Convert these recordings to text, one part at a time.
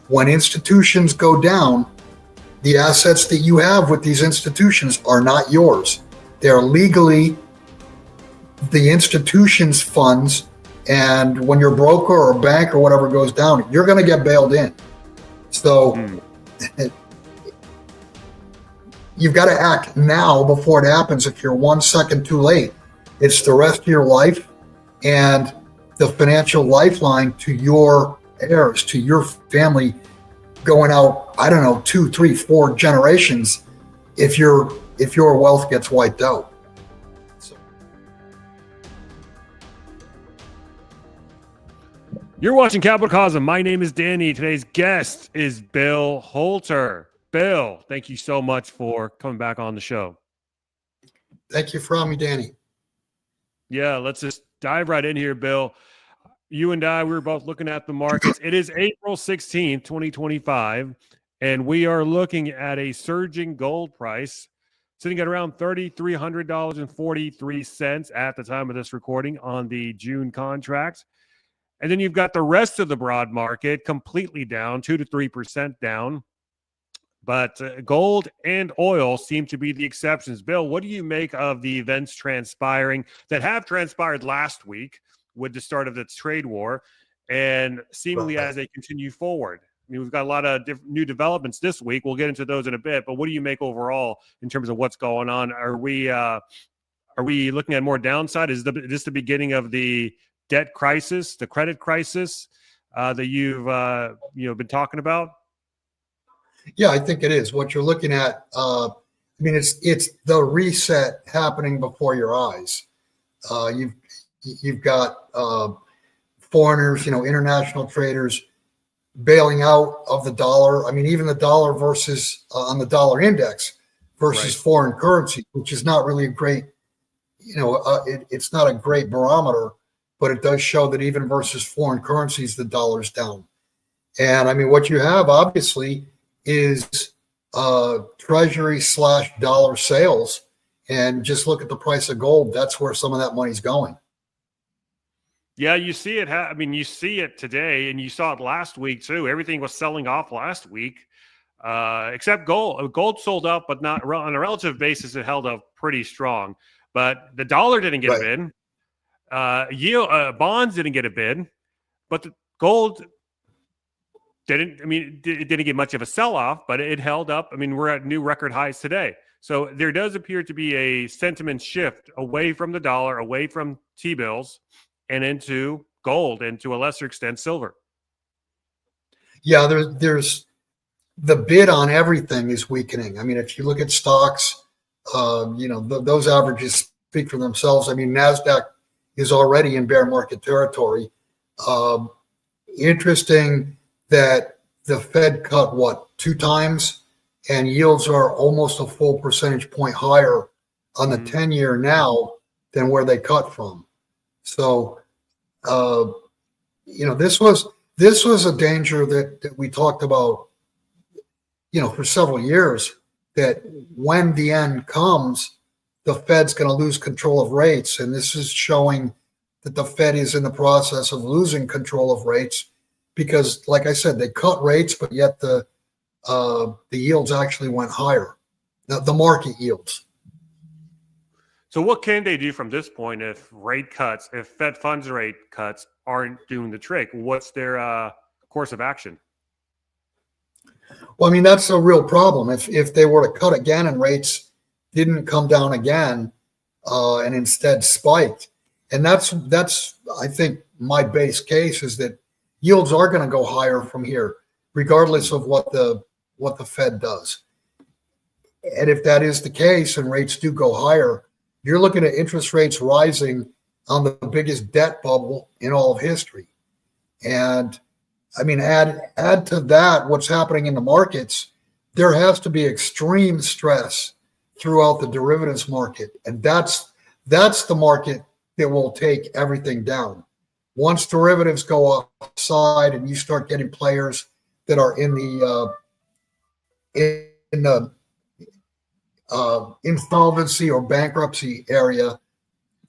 when institutions go down, the assets that you have with these institutions are not yours. They're legally the institution's funds. And when your broker or bank or whatever goes down, you're going to get bailed in. So you've got to act now before it happens. If you're 1 second too late, it's the rest of your life and the financial lifeline to your heirs, to your family going out, I don't know, 2, 3, 4 generations if your wealth gets wiped out. You're watching Capital Cause, and my name is Danny. Today's guest is Bill Holter. Bill, thank you so much for coming back on the show. Thank you for having me, Danny. Yeah, let's just dive right in here, Bill. You and I, we were both looking at the markets. It is April 16th, 2025, and we are looking at a surging gold price sitting at around $3,300.43 at the time of this recording on the June contract. And then you've got the rest of the broad market completely down, 2 to 3% down. But gold and oil seem to be the exceptions. Bill, what do you make of the events transpiring that have transpired last week with the start of the trade war and seemingly as they continue forward? I mean, we've got a lot of new developments this week. We'll get into those in a bit. But what do you make overall in terms of what's going on? Are we looking at more downside? Is this the beginning of the debt crisis, the credit crisis that you've been talking about? Yeah, I think it is. What you're looking at, it's the reset happening before your eyes. You've got foreigners, international traders bailing out of the dollar. I mean, even the dollar versus on the dollar index versus foreign currency, which is not really a great, it's not a great barometer. But it does show that even versus foreign currencies, the dollar's down. And I mean, what you have obviously is treasury / dollar sales. And just look at the price of gold. That's where some of that money's going. Yeah, you see it. You see it today, and you saw it last week too. Everything was selling off last week, except gold. Gold sold up, but not on a relative basis. It held up pretty strong. But the dollar didn't get a bid. Bonds didn't get a bid, but the gold didn't. I mean, it didn't get much of a sell-off, but it held up. I mean, we're at new record highs today. So there does appear to be a sentiment shift away from the dollar, away from T-bills, and into gold, and to a lesser extent, silver. Yeah, there's the bid on everything is weakening. I mean, if you look at stocks, those averages speak for themselves. I mean, NASDAQ is already in bear market territory. Interesting that the Fed cut 2 times, and yields are almost a full percentage point higher on the 10-year now than where they cut from. So, this was a danger that we talked about, for several years, that when the end comes, the Fed's going to lose control of rates. And this is showing that the Fed is in the process of losing control of rates because, like I said, they cut rates, but yet the yields actually went higher, the market yields. So what can they do from this point if Fed funds rate cuts aren't doing the trick? What's their course of action? Well, I mean, that's a real problem. If they were to cut again and rates didn't come down again and instead spiked. And that's I think my base case is that yields are going to go higher from here, regardless of what the Fed does. And if that is the case and rates do go higher, you're looking at interest rates rising on the biggest debt bubble in all of history. And I mean, add to that what's happening in the markets. There has to be extreme stress throughout the derivatives market. And that's the market that will take everything down. Once derivatives go offside and you start getting players that are in the insolvency or bankruptcy area,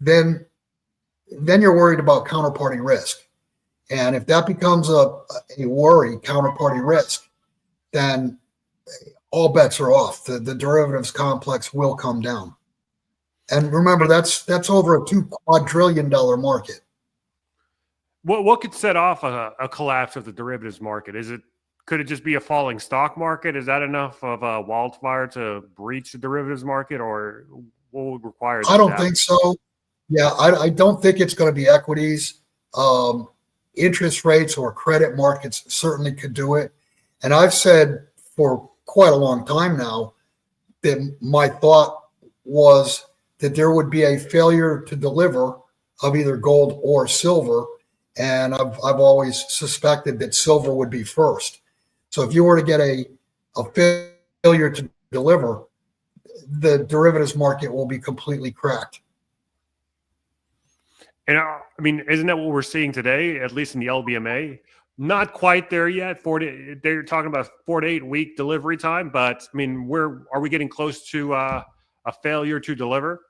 then you're worried about counterparty risk. And if that becomes a worry, counterparty risk, then all bets are off. The derivatives complex will come down. And remember, that's over a $2 quadrillion market. What could set off a collapse of the derivatives market? Could it just be a falling stock market? Is that enough of a wildfire to breach the derivatives market, or what would require that? I don't think so. Yeah, I don't think it's going to be equities. Interest rates or credit markets certainly could do it. And I've said for quite a long time now that my thought was that there would be a failure to deliver of either gold or silver. And I've always suspected that silver would be first. So if you were to get a failure to deliver, the derivatives market will be completely cracked. And I mean, isn't that what we're seeing today, at least in the LBMA? Not quite there yet. They're talking about 4 to 8 week delivery time, but I mean, are we getting close to a failure to deliver?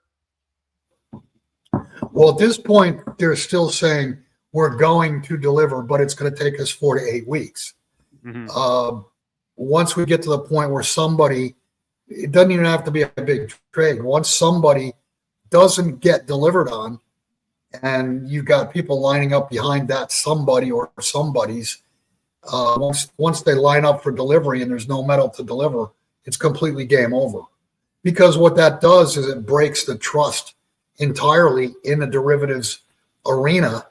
Well, at this point, they're still saying we're going to deliver, but it's going to take us 4 to 8 weeks. Mm-hmm. Once we get to the point where somebody, it doesn't even have to be a big trade. Once somebody doesn't get delivered on, and you've got people lining up behind that somebody or somebody's, once they line up for delivery and there's no metal to deliver, it's completely game over. Because what that does is it breaks the trust entirely in the derivatives arena,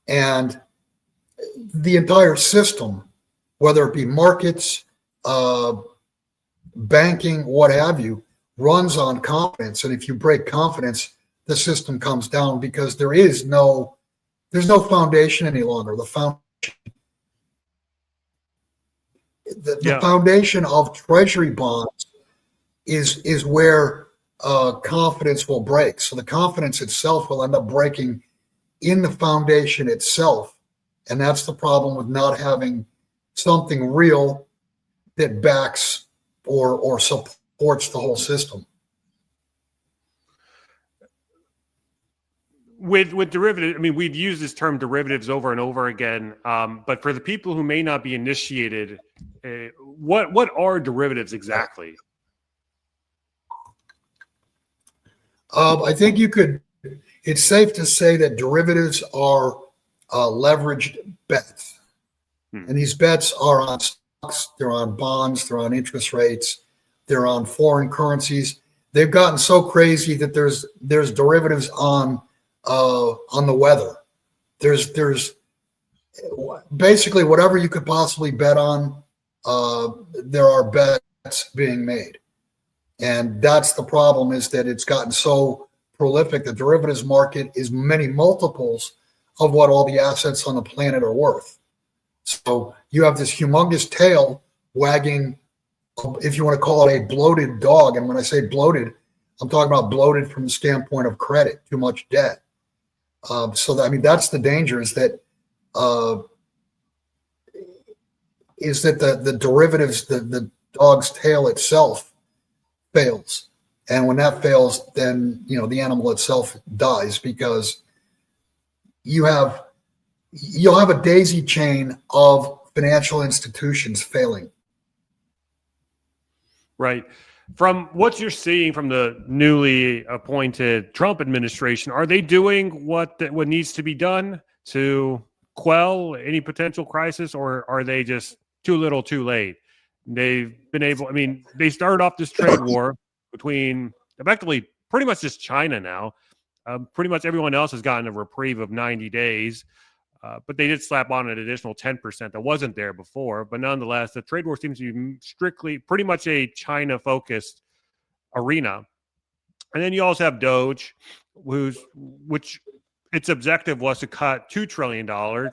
and the entire system, whether it be markets, banking, what have you, runs on confidence. And if you break confidence, the system comes down because there's no foundation any longer. The foundation of treasury bonds is where confidence will break. So the confidence itself will end up breaking in the foundation itself. And that's the problem with not having something real that backs or supports the whole system. With derivatives, I mean, we've used this term derivatives over and over again, but for the people who may not be initiated, what are derivatives exactly? I think it's safe to say that derivatives are leveraged bets. And these bets are on stocks, they're on bonds, they're on interest rates, they're on foreign currencies. They've gotten so crazy that there's derivatives on the weather. There's basically whatever you could possibly bet on, there are bets being made. And that's the problem, is that it's gotten so prolific. The derivatives market is many multiples of what all the assets on the planet are worth. So you have this humongous tail wagging, if you want to call it a bloated dog. And when I say bloated, I'm talking about bloated from the standpoint of credit, too much debt. So that, I mean, that's the danger, is that the derivatives, the dog's tail itself fails. And when that fails, then, the animal itself dies, because you'll have a daisy chain of financial institutions failing. Right. From what you're seeing from the newly appointed Trump administration, are they doing what needs to be done to quell any potential crisis, or are they just too little too late? They've been able, I mean, they started off this trade war between effectively pretty much just China now. Pretty much everyone else has gotten a reprieve of 90 days. But they did slap on an additional 10% that wasn't there before. But nonetheless, the trade war seems to be strictly pretty much a China-focused arena. And then you also have Doge, which its objective was to cut $2 trillion,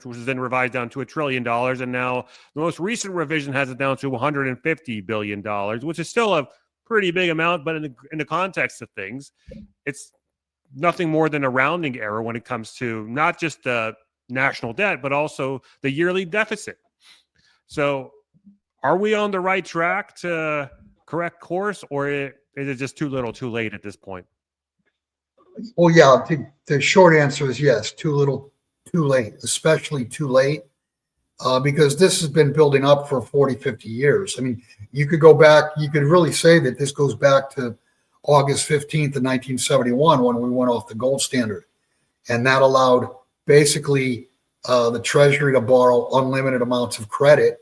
which is then revised down to $1 trillion. And now the most recent revision has it down to $150 billion, which is still a pretty big amount. But in the context of things, it's nothing more than a rounding error when it comes to not just the national debt, but also the yearly deficit. So are we on the right track to correct course, or is it just too little too late at this point? Well, yeah, the short answer is yes, too little too late, especially too late, because this has been building up for 40, 50 years. I mean, you could go back, you could really say that this goes back to August 15th of 1971 when we went off the gold standard. And that allowed basically the Treasury to borrow unlimited amounts of credit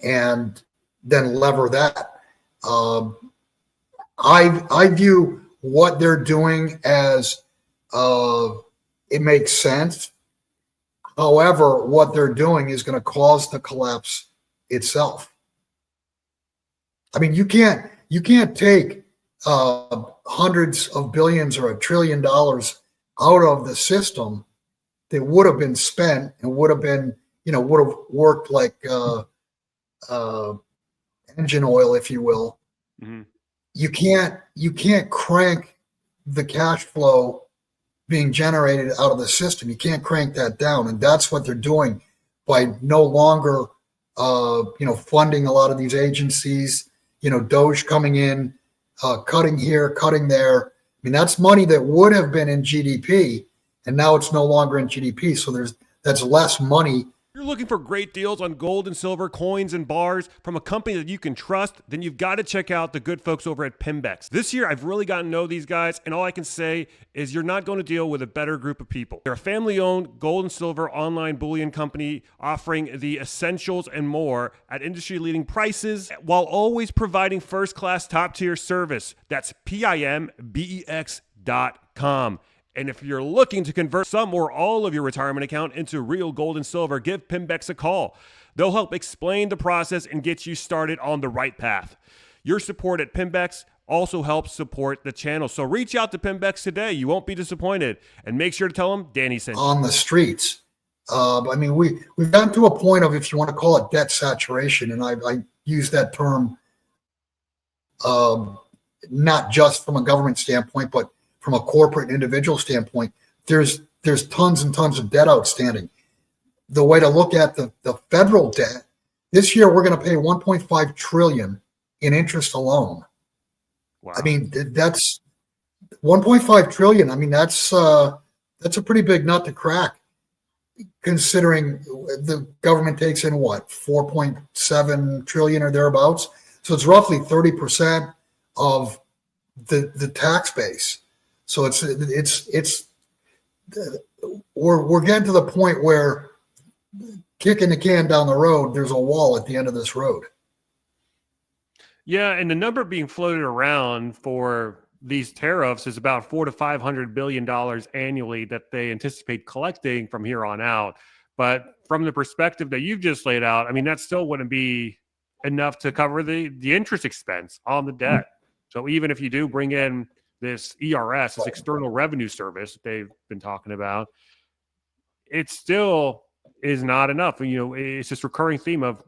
and then lever that. I view what they're doing as it makes sense. However, what they're doing is going to cause the collapse itself. I mean, you can't take hundreds of billions or $1 trillion out of the system that would have been spent and would have been, would have worked like engine oil, if you will. Mm-hmm. You can't crank the cash flow being generated out of the system. You can't crank that down, and that's what they're doing by no longer, funding a lot of these agencies. Doge coming in, cutting here, cutting there. I mean, that's money that would have been in GDP, and now it's no longer in GDP. So that's less money. If you're looking for great deals on gold and silver, coins and bars from a company that you can trust, then you've got to check out the good folks over at Pimbex. This year, I've really gotten to know these guys, and all I can say is you're not going to deal with a better group of people. They're a family-owned gold and silver online bullion company offering the essentials and more at industry-leading prices while always providing first-class top-tier service. That's PIMBEX.com. And if you're looking to convert some or all of your retirement account into real gold and silver, give Pimbex a call. They'll help explain the process and get you started on the right path. Your support at Pimbex also helps support the channel. So reach out to Pimbex today. You won't be disappointed. And make sure to tell them Danny sent you. On the streets. I mean, we've gotten to a point of, if you want to call it debt saturation, and I use that term not just from a government standpoint, but from a corporate and individual standpoint, there's tons and tons of debt outstanding. The way to look at the federal debt, this year we're going to pay $1.5 trillion in interest alone. Wow. I mean, that's $1.5 trillion. I mean, that's a pretty big nut to crack, considering the government takes in what, 4.7 trillion or thereabouts. So it's roughly 30% of the tax base. So we're getting to the point where kicking the can down the road, there's a wall at the end of this road. Yeah, and the number being floated around for these tariffs is about $400 to $500 billion annually that they anticipate collecting from here on out. But from the perspective that you've just laid out, I mean, that still wouldn't be enough to cover the interest expense on the debt. So even if you do bring in this ERS, this external revenue service that they've been talking about, it still is not enough. It's this recurring theme of,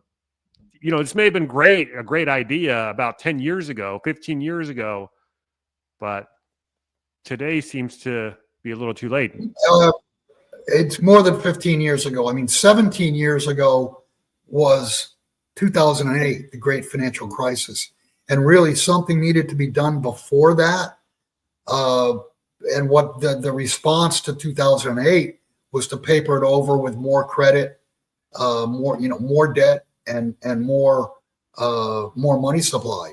this may have been a great idea about 10 years ago, 15 years ago, but today seems to be a little too late. It's more than 15 years ago. I mean, 17 years ago was 2008, the great financial crisis. And really something needed to be done before that. And what the response to 2008 was to paper it over with more credit, more debt and more money supply.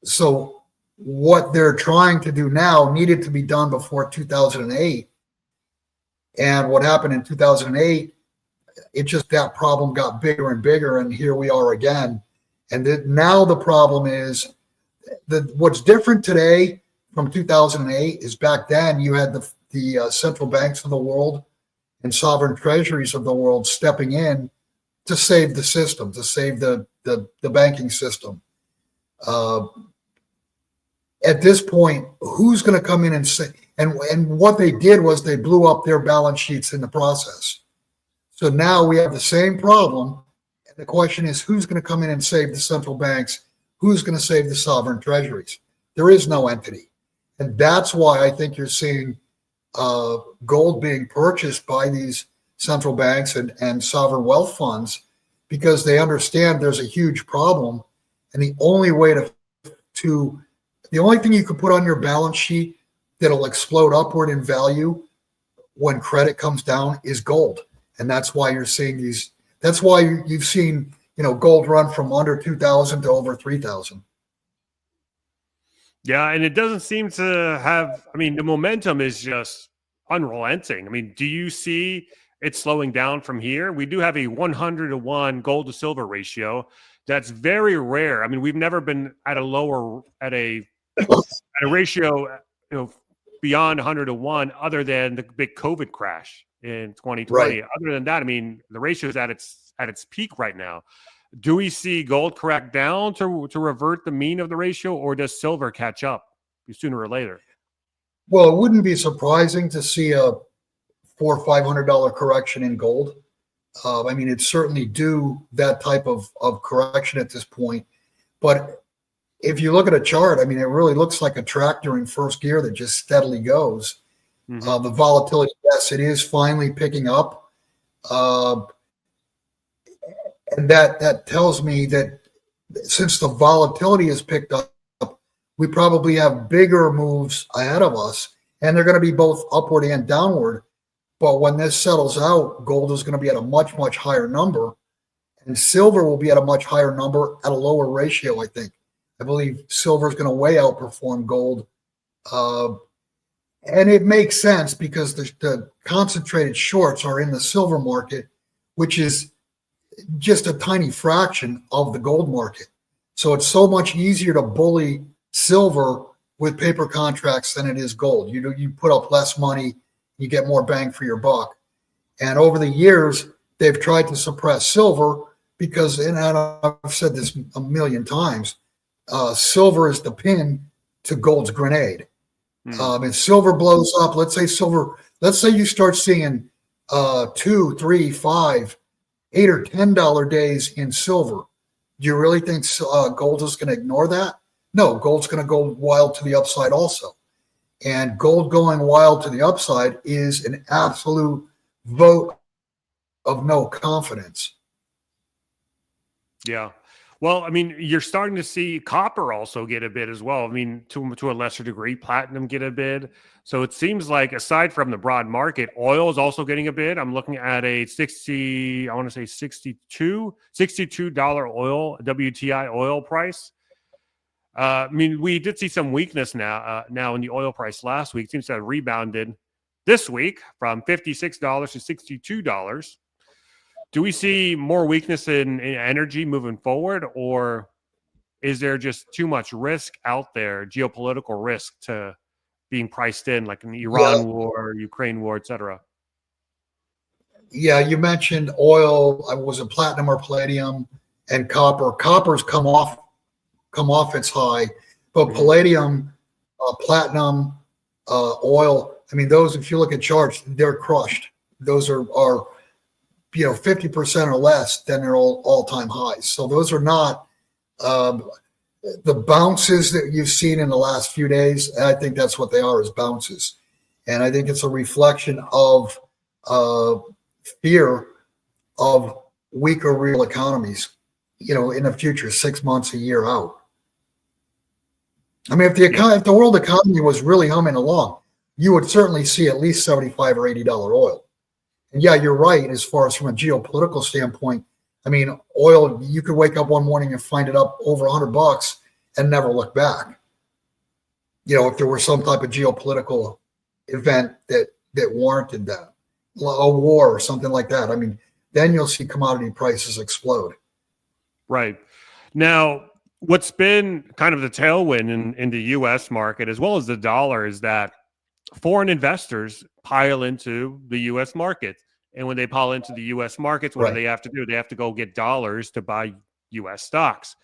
So what they're trying to do now needed to be done before 2008. And what happened in 2008, that problem got bigger and bigger, and here we are again. And now the problem is what's different today from 2008 is back then you had the central banks of the world and sovereign treasuries of the world stepping in to save the system, to save the banking system. At this point, who's going to come in and say? And what they did was they blew up their balance sheets in the process. So now we have the same problem. And the question is, who's going to come in and save the central banks? Who's going to save the sovereign treasuries? There is no entity. And that's why I think you're seeing gold being purchased by these central banks and sovereign wealth funds, because they understand there's a huge problem. And the only way the only thing you can put on your balance sheet that'll explode upward in value when credit comes down is gold. And that's why you're seeing these, that's why you've seen, gold run from under 2,000 to over 3,000. Yeah, and it doesn't seem to have, the momentum is just unrelenting. Do you see it slowing down from here? We do have a 100-to-1 gold to silver ratio. That's very rare. We've never been at a ratio, beyond 100-to-1 other than the big COVID crash in 2020. Right. Other than that, the ratio is at its peak right now. Do we see gold correct down to revert the mean of the ratio, or does silver catch up sooner or later? Well, it wouldn't be surprising to see a $400 or $500 correction in gold. It's certainly due that type of correction at this point. But if you look at a chart, it really looks like a tractor in first gear that just steadily goes. Mm-hmm. The volatility, yes, it is finally picking up. And that tells me that since the volatility has picked up, we probably have bigger moves ahead of us, and they're going to be both upward and downward. But when this settles out, gold is going to be at a much, much higher number, and silver will be at a much higher number at a lower ratio, I think. I believe silver is going to way outperform gold. And it makes sense because the concentrated shorts are in the silver market, which is just a tiny fraction of the gold market. So it's so much easier to bully silver with paper contracts than it is gold. You put up less money, you get more bang for your buck. And over the years, they've tried to suppress silver because, and I've said this a million times, silver is the pin to gold's grenade. And silver blows up. Let's say you start seeing $2, $3, $5, $8 or $10 days in silver. Do you really think gold is going to ignore that? No, gold's going to go wild to the upside also. And gold going wild to the upside is an absolute vote of no confidence. Yeah. Well, you're starting to see copper also get a bid as well. To a lesser degree, platinum get a bid. So it seems like aside from the broad market, oil is also getting a bid. I'm looking at a $62 oil, WTI oil price. We did see some weakness now in the oil price last week. It seems to have rebounded this week from $56 to $62. Do we see more weakness in energy moving forward, or is there just too much risk out there, geopolitical risk to being priced in, like in the Iran war, Ukraine war, et cetera? Yeah, you mentioned oil. Was it platinum or palladium and copper? Copper's come off its high, but palladium, platinum, oil. Those. If you look at charts, they're crushed. Those are 50% or less than their all-time highs. So those are not the bounces that you've seen in the last few days. And I think that's what they are, is bounces. And I think it's a reflection of fear of weaker real economies, in the future, 6 months, a year out. If the world economy was really humming along, you would certainly see at least $75 or $80 oil. And yeah, you're right. As far as from a geopolitical standpoint, oil, you could wake up one morning and find it up over $100 and never look back. If there were some type of geopolitical event that warranted that, a war or something like that. Then you'll see commodity prices explode. Right. Now, what's been kind of the tailwind in the U.S. market as well as the dollar is that foreign investors pile into the U.S. market. And when they pile into the U.S. markets, what do they have to do? They have to go get dollars to buy U.S. stocks.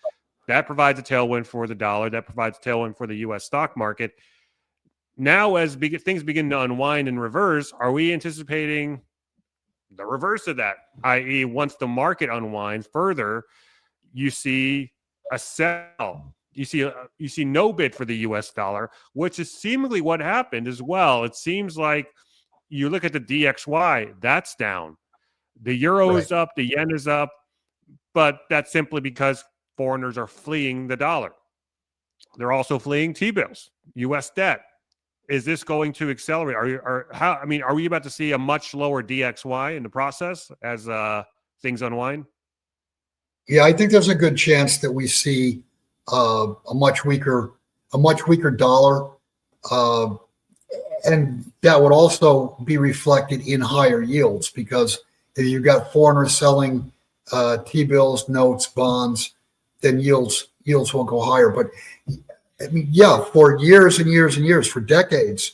That provides a tailwind for the dollar. That provides a tailwind for the U.S. stock market. Now, as things begin to unwind and reverse, are we anticipating the reverse of that? I.e., once the market unwinds further, you see a sell. You see no bid for the U.S. dollar, which is seemingly what happened as well. It seems like you look at the DXY, that's down. The euro is up, the yen is up, but that's simply because foreigners are fleeing the dollar. They're also fleeing T-bills, U.S. debt. is this going to accelerate? Are we about to see a much lower DXY in the process as things unwind? Yeah, I think there's a good chance that we see a much weaker dollar, uh, and that would also be reflected in higher yields because if you've got foreigners selling T-bills, notes, bonds, then yields will go higher. But I mean, yeah, for years and years and years, for decades,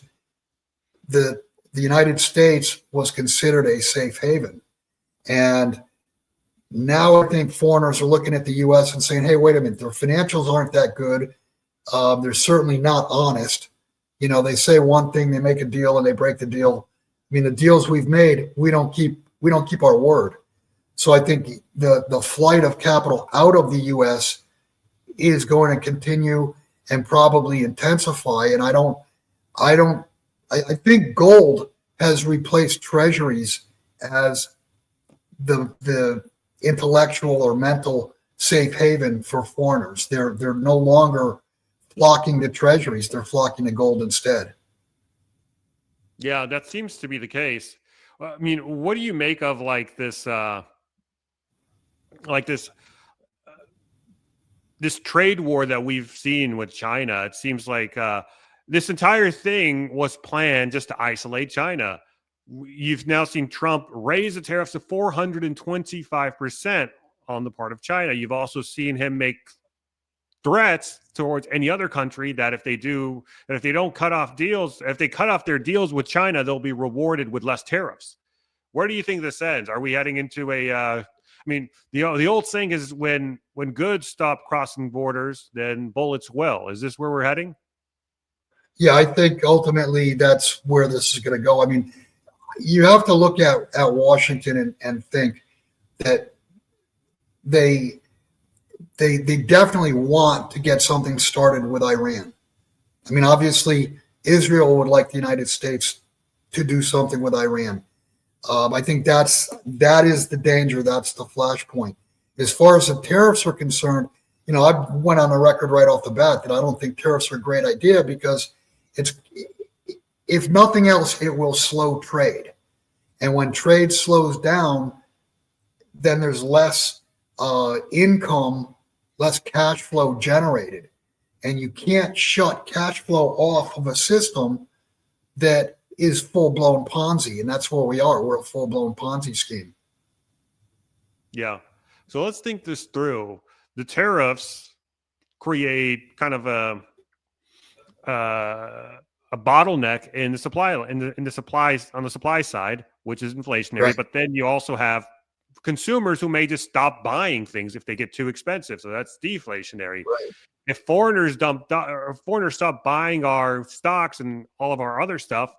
the United States was considered a safe haven, and now I think foreigners are looking at the U.S. and saying, "Hey, wait a minute, their financials aren't that good. They're certainly not honest. You know, they say one thing, they make a deal, and they break the deal. I mean, the deals we've made, we don't keep our word." So I think the flight of capital out of the U.S. is going to continue and probably intensify. And I think gold has replaced treasuries as the intellectual or mental safe haven for foreigners. They're no longer flocking to treasuries; they're flocking to gold instead. Yeah, that seems to be the case. I mean, what do you make of this this trade war that we've seen with China? It seems like this entire thing was planned just to isolate China. You've now seen Trump raise the tariffs to 425% on the part of China. You've also seen him make threats towards any other country that if they don't cut off deals, if they cut off their deals with China, they'll be rewarded with less tariffs. Where do you think this ends? Are we heading into I mean, the old saying is when goods stop crossing borders, then bullets will. Is this where we're heading? Yeah, I think ultimately that's where this is going to go. I mean, you have to look at Washington and think that they definitely want to get something started with Iran. I mean, obviously, Israel would like the United States to do something with Iran. I think that is the danger. That's the flashpoint. As far as the tariffs are concerned, you know, I went on the record right off the bat that I don't think tariffs are a great idea because it's, if nothing else, it will slow trade. And when trade slows down, then there's less income, less cash flow generated. And you can't shut cash flow off of a system that is full-blown Ponzi. And that's where we are. We're a full-blown Ponzi scheme. Yeah. So let's think this through. The tariffs create kind of a bottleneck in the supply in the supplies on the supply side, which is inflationary. Right. But then you also have consumers who may just stop buying things if they get too expensive. So that's deflationary. Right. If foreigners stop buying our stocks and all of our other stuff,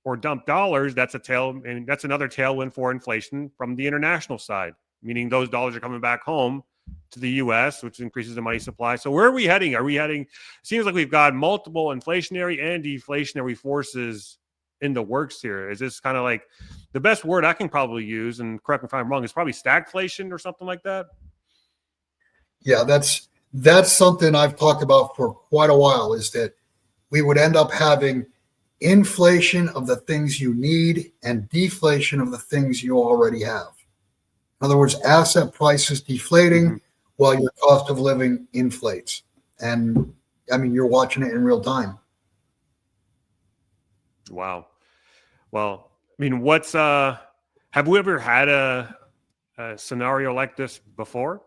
or dump dollars, that's another tailwind for inflation from the international side, meaning those dollars are coming back home to the U.S., which increases the money supply. So where are we heading? It seems like we've got multiple inflationary and deflationary forces in the works here. Is this kind of like the best word I can probably use, and correct me if I'm wrong, is probably stagflation or something like that? Yeah, that's something I've talked about for quite a while, is that we would end up having inflation of the things you need and deflation of the things you already have. In other words, asset prices deflating while your cost of living inflates. And I mean, you're watching it in real time. Wow. Well, I mean, have we ever had a scenario like this before?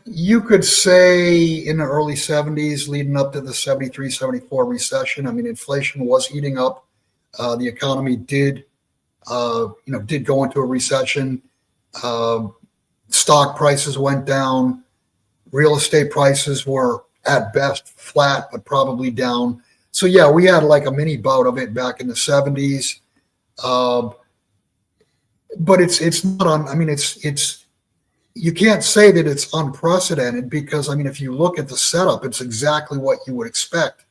You could say in the early 70s, leading up to the 73, 74 recession. I mean, inflation was heating up. The economy did go into a recession. Stock prices went down. Real estate prices were at best flat, but probably down. So yeah, we had like a mini bout of it back in the 70s. But it's not on. I mean, it's you can't say that it's unprecedented because, I mean, if you look at the setup, it's exactly what you would expect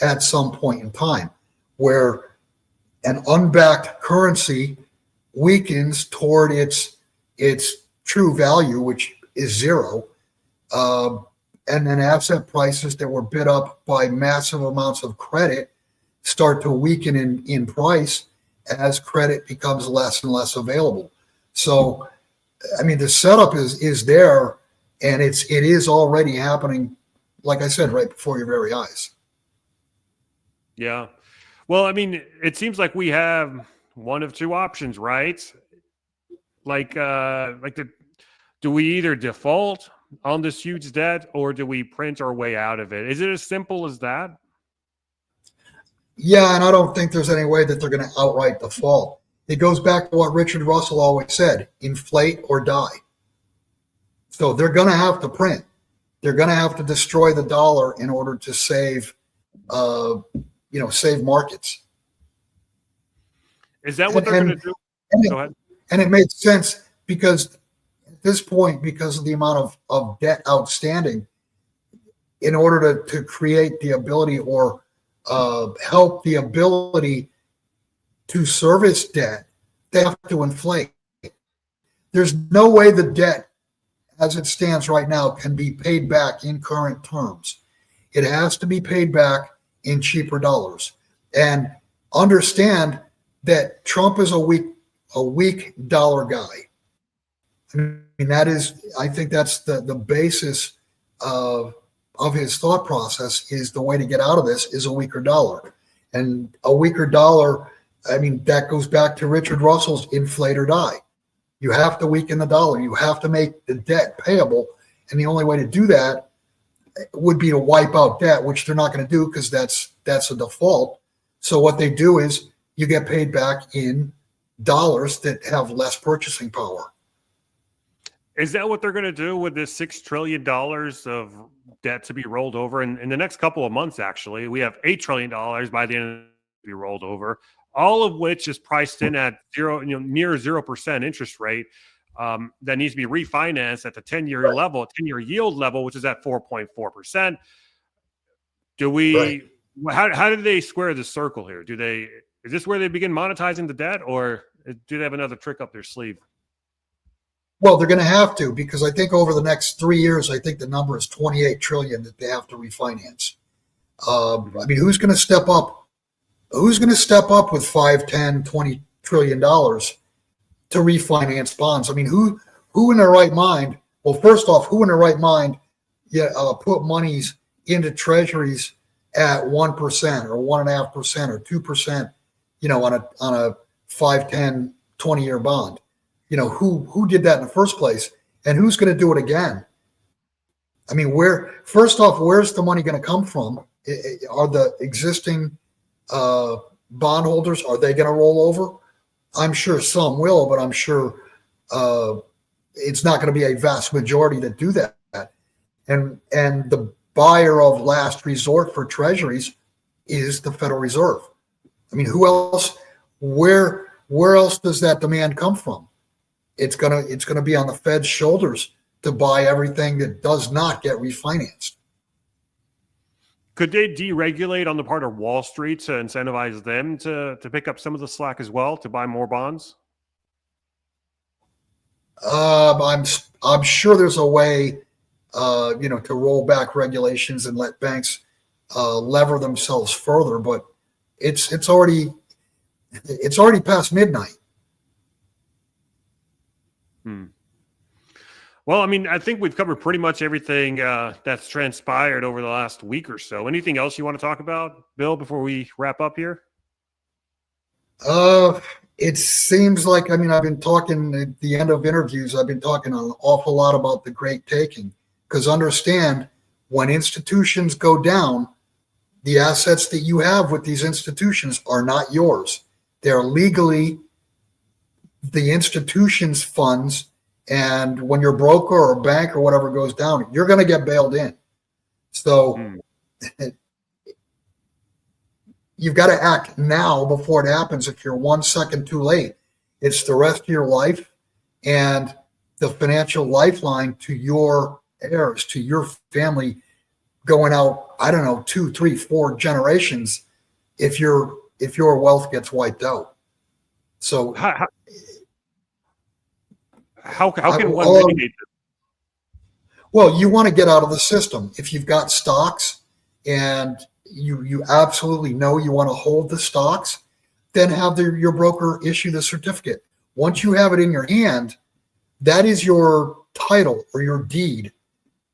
at some point in time, where an unbacked currency weakens toward its true value, which is zero, and then asset prices that were bid up by massive amounts of credit start to weaken in price as credit becomes less and less available. So, I mean, the setup is there, and it is already happening, like I said, right before your very eyes. Yeah. Well, I mean, it seems like we have one of two options, right? Do we either default on this huge debt or do we print our way out of it? Is it as simple as that? Yeah, and I don't think there's any way that they're going to outright default. It goes back to what Richard Russell always said: inflate or die. So they're going to have to print. They're going to have to destroy the dollar in order to save, save markets. Is that what they're going to do? Go ahead. And it made sense because at this point, because of the amount of debt outstanding, in order to create the ability or help the ability to service debt, they have to inflate. There's no way the debt, as it stands right now, can be paid back in current terms. It has to be paid back in cheaper dollars. And understand that Trump is a weak dollar guy. I mean, I think that's the basis of his thought process. Is the way to get out of this is a weaker dollar. And a weaker dollar, I mean, that goes back to Richard Russell's inflate or die. You have to weaken the dollar. You have to make the debt payable. And the only way to do that would be to wipe out debt, which they're not going to do because that's a default. So what they do is you get paid back in dollars that have less purchasing power. Is that what they're going to do with this $6 trillion of debt to be rolled over? In the next couple of months, actually, we have $8 trillion by the end of the be rolled over, all of which is priced in at near 0% interest rate that needs to be refinanced at the 10-year level, 10-year yield level, which is at 4.4%. How do they square the circle here? Is this where they begin monetizing the debt, or do they have another trick up their sleeve? Well, they're going to have to, because I think over the next 3 years, I think the number is 28 trillion that they have to refinance. I mean, who's going to step up? Who's going to step up with 5, 10, 20 trillion dollars to refinance bonds? I mean, who in their right mind? Well, first off, who in their right mind put monies into treasuries at 1% or 1.5% or 2%, on a 5, 10, 20-year bond? Who did that in the first place, and who's going to do it again? I mean, first off, where's the money going to come from? Are the existing bondholders, are they going to roll over? I'm sure some will, but I'm sure it's not going to be a vast majority that do that. And the buyer of last resort for treasuries is the Federal Reserve. I mean, who else? Where else does that demand come from? It's gonna be on the Fed's shoulders to buy everything that does not get refinanced. Could they deregulate on the part of Wall Street to incentivize them to pick up some of the slack as well, to buy more bonds? I'm sure there's a way, to roll back regulations and let banks lever themselves further, but it's already past midnight. Well, I mean, I think we've covered pretty much everything that's transpired over the last week or so. Anything else you want to talk about, Bill, before we wrap up here? It seems like, I've been talking at the end of interviews, I've been talking an awful lot about the great taking, because understand, when institutions go down, the assets that you have with these institutions are not yours. They're legally the institution's funds. And when your broker or bank or whatever goes down, you're going to get bailed in. So you've got to act now before it happens. If you're 1 second too late, it's the rest of your life and the financial lifeline to your heirs, to your family, going out, I don't know, 2, 3, 4 generations if your wealth gets wiped out. So how can one mitigate this? Well, you want to get out of the system. If you've got stocks and you absolutely know you want to hold the stocks, then have your broker issue the certificate. Once you have it in your hand, that is your title or your deed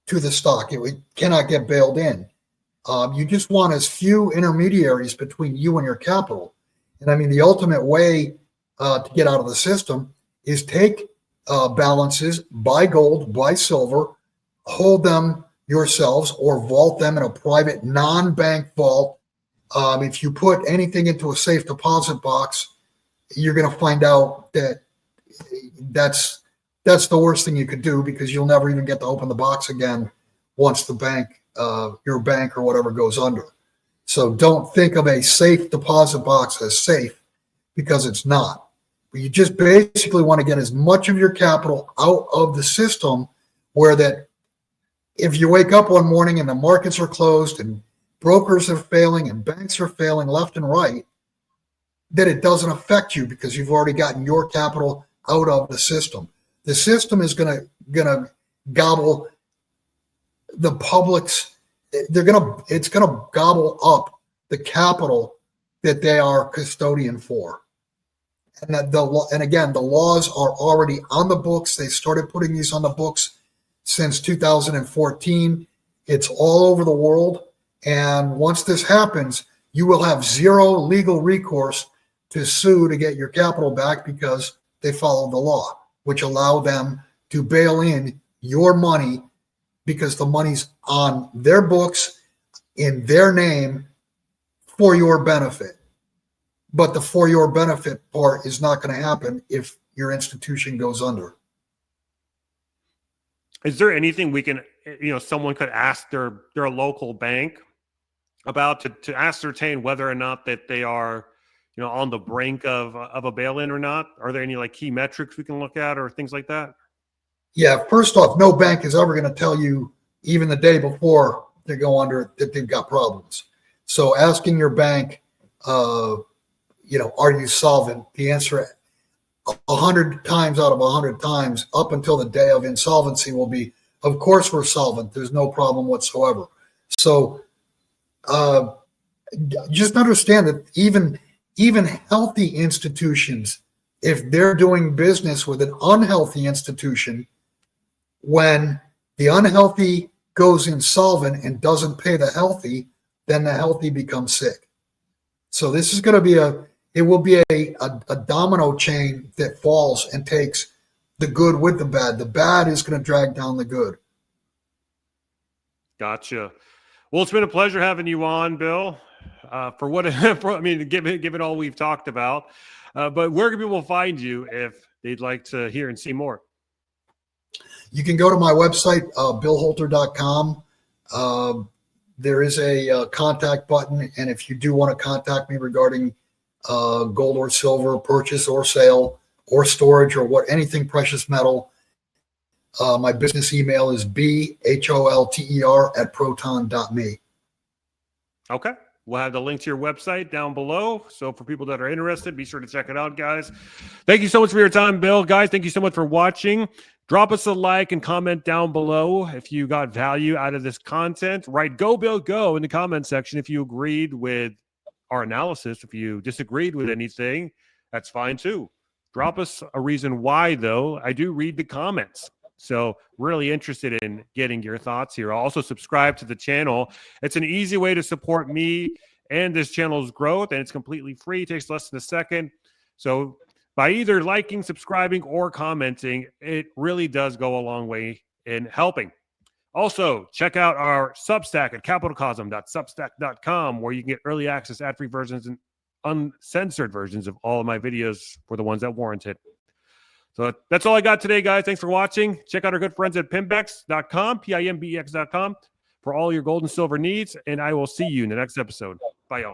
to the stock. It cannot get bailed in. You just want as few intermediaries between you and your capital. And I mean, the ultimate way to get out of the system is take balances, buy gold, buy silver, hold them yourselves, or vault them in a private non-bank vault. If you put anything into a safe deposit box, you're going to find out that that's the worst thing you could do, because you'll never even get to open the box again once the bank, your bank or whatever, goes under. So don't think of a safe deposit box as safe, because it's not. But you just basically want to get as much of your capital out of the system, where that if you wake up one morning and the markets are closed and brokers are failing and banks are failing left and right, that it doesn't affect you, because you've already gotten your capital out of the system. The system is gonna gobble the public's. It's gonna gobble up the capital that they are custodian for. And that the laws are already on the books. They started putting these on the books since 2014. It's all over the world. And once this happens, you will have zero legal recourse to sue to get your capital back, because they follow the law, which allow them to bail in your money, because the money's on their books in their name for your benefit. But the for your benefit part is not going to happen if your institution goes under. Is there anything we can, someone could ask their local bank about to ascertain whether or not that they are, on the brink of a bail-in or not? Are there any key metrics we can look at or things like that? Yeah, first off, no bank is ever going to tell you, even the day before they go under, that they've got problems. So asking your bank, are you solvent? The answer 100 times out of 100 times up until the day of insolvency will be, of course we're solvent. There's no problem whatsoever. So just understand that even healthy institutions, if they're doing business with an unhealthy institution, when the unhealthy goes insolvent and doesn't pay the healthy, then the healthy becomes sick. So this is going to be a domino chain that falls and takes the good with the bad. The bad is going to drag down the good. Gotcha. Well, it's been a pleasure having you on, Bill. Given all we've talked about, but where can people find you if they'd like to hear and see more? You can go to my website, billholter.com. There is a contact button, and if you do want to contact me regarding gold or silver purchase or sale or storage or anything precious metal, my business email is bholter@proton.me. Okay. We'll have the link to your website down below. So for people that are interested, be sure to check it out, guys. Thank you so much for your time, Bill. Guys, thank you so much for watching. Drop us a like and comment down below if you got value out of this content. Write "Go Bill Go" in the comment section if you agreed with our analysis. If you disagreed with anything, that's fine too. Drop us a reason why, though. I do read the comments. So really interested in getting your thoughts here. Also subscribe to the channel. It's an easy way to support me and this channel's growth, and it's completely free. It takes less than a second. So by either liking, subscribing, or commenting, it really does go a long way in helping. Also, check out our Substack at capitalcosm.substack.com, where you can get early access, ad-free versions, and uncensored versions of all of my videos for the ones that warrant it. So that's all I got today, guys. Thanks for watching. Check out our good friends at pimbex.com, PIMBEX.com, for all your gold and silver needs, and I will see you in the next episode. Bye, y'all.